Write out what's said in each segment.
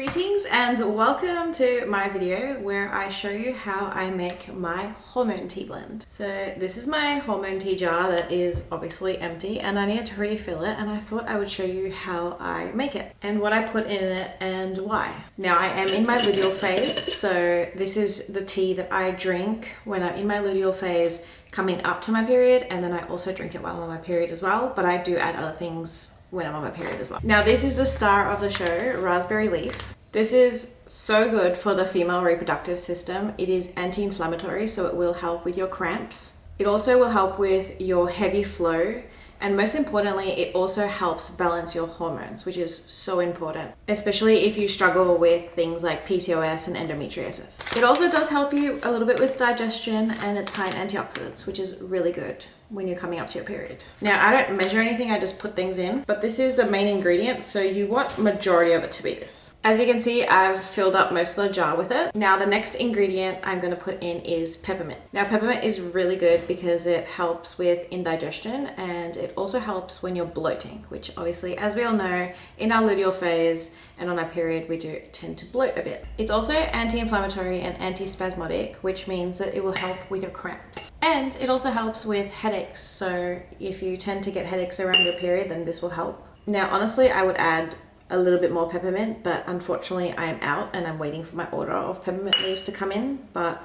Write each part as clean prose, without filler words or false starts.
Greetings and welcome to my video where I show you how I make my hormone tea blend. So this is my hormone tea jar that is obviously empty and I needed to refill it, and I thought I would show you how I make it and what I put in it and why. Now I am in my luteal phase, so this is the tea that I drink when I'm in my luteal phase coming up to my period, and then I also drink it while I'm on my period as well, but I do add other things when I'm on my period as well. Now this is the star of the show, raspberry leaf. This is so good for the female reproductive system. It is anti-inflammatory, so it will help with your cramps. It also will help with your heavy flow, and most importantly, it also helps balance your hormones, which is so important, especially if you struggle with things like PCOS and endometriosis. It also does help you a little bit with digestion, and it's high in antioxidants, which is really good when you're coming up to your period. Now, I don't measure anything, I just put things in, but this is the main ingredient, so you want majority of it to be this. As you can see, I've filled up most of the jar with it. Now, the next ingredient I'm gonna put in is peppermint. Now, peppermint is really good because it helps with indigestion, and it also helps when you're bloating, which obviously, as we all know, in our luteal phase and on our period, we do tend to bloat a bit. It's also anti-inflammatory and anti-spasmodic, which means that it will help with your cramps. And it also helps with headaches. So if you tend to get headaches around your period, then this will help. Now, honestly, I would add a little bit more peppermint, but unfortunately I am out and I'm waiting for my order of peppermint leaves to come in, but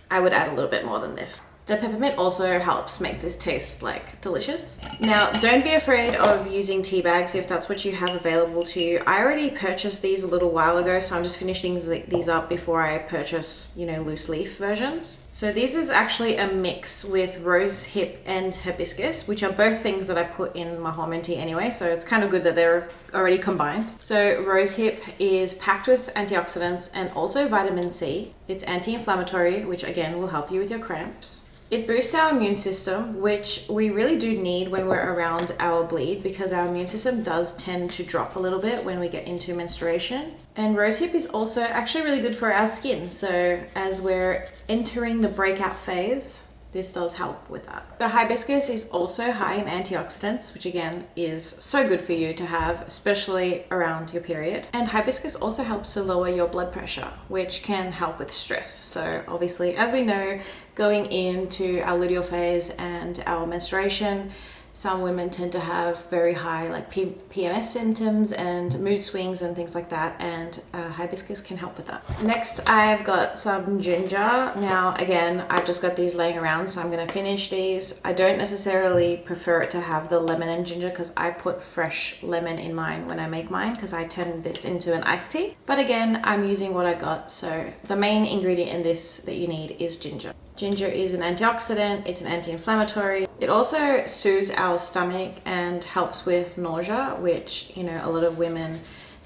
I would add a little bit more than this. The peppermint also helps make this taste like delicious. Now, don't be afraid of using tea bags if that's what you have available to you. I already purchased these a little while ago, so I'm just finishing these up before I purchase, loose leaf versions. So this is actually a mix with rose hip and hibiscus, which are both things that I put in my hormone tea anyway, so it's kind of good that they're already combined. So rose hip is packed with antioxidants and also vitamin C. It's anti-inflammatory, which again will help you with your cramps. It boosts our immune system, which we really do need when we're around our bleed, because our immune system does tend to drop a little bit when we get into menstruation. And rosehip is also actually really good for our skin. So as we're entering the breakout phase, this does help with that. The hibiscus is also high in antioxidants, which again is so good for you to have, especially around your period. And hibiscus also helps to lower your blood pressure, which can help with stress. So obviously, as we know, going into our luteal phase and our menstruation, some women tend to have very high PMS symptoms and mood swings and things like that, and hibiscus can help with that. Next, I've got some ginger. Now, again, I've just got these laying around, so I'm gonna finish these. I don't necessarily prefer it to have the lemon and ginger because I put fresh lemon in mine when I make mine because I turn this into an iced tea. But again, I'm using what I got, so the main ingredient in this that you need is ginger. Ginger is an antioxidant, it's an anti-inflammatory. It also soothes our stomach and helps with nausea, which, a lot of women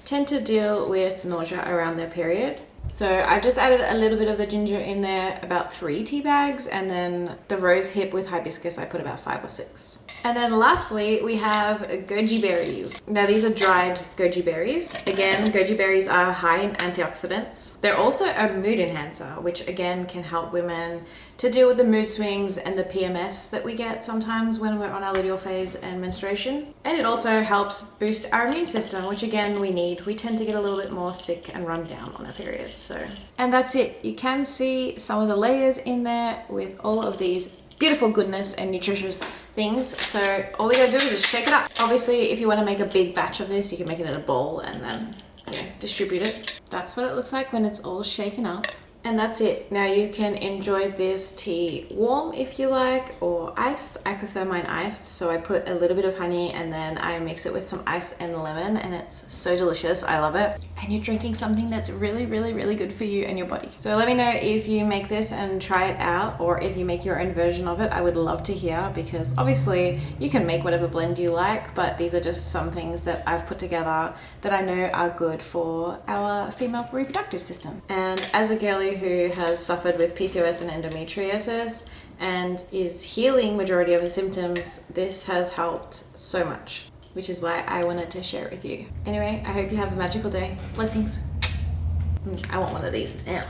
tend to deal with nausea around their period. So I just added a little bit of the ginger in there, about 3 tea bags, and then the rose hip with hibiscus, I put about 5 or 6. And then lastly, we have goji berries. Now these are dried goji berries. Again, goji berries are high in antioxidants. They're also a mood enhancer, which again can help women to deal with the mood swings and the PMS that we get sometimes when we're on our luteal phase and menstruation. And it also helps boost our immune system, which again we need. We tend to get a little bit more sick and run down on our periods. And that's it. You can see some of the layers in there with all of these beautiful goodness and nutritious things. So all we gotta do is just shake it up. Obviously, if you want to make a big batch of this, you can make it in a bowl and then distribute it. That's what it looks like when it's all shaken up. And that's it. Now you can enjoy this tea warm if you like, or iced. I prefer mine iced, so I put a little bit of honey and then I mix it with some ice and lemon, and it's so delicious. I love it. And you're drinking something that's really, really, really good for you and your body. So let me know if you make this and try it out, or if you make your own version of it. I would love to hear, because obviously you can make whatever blend you like, but these are just some things that I've put together that I know are good for our female reproductive system. And as a girly who has suffered with PCOS and endometriosis and is healing majority of the symptoms, this has helped so much, which is why I wanted to share it with you. Anyway, I hope you have a magical day. Blessings. I want one of these now.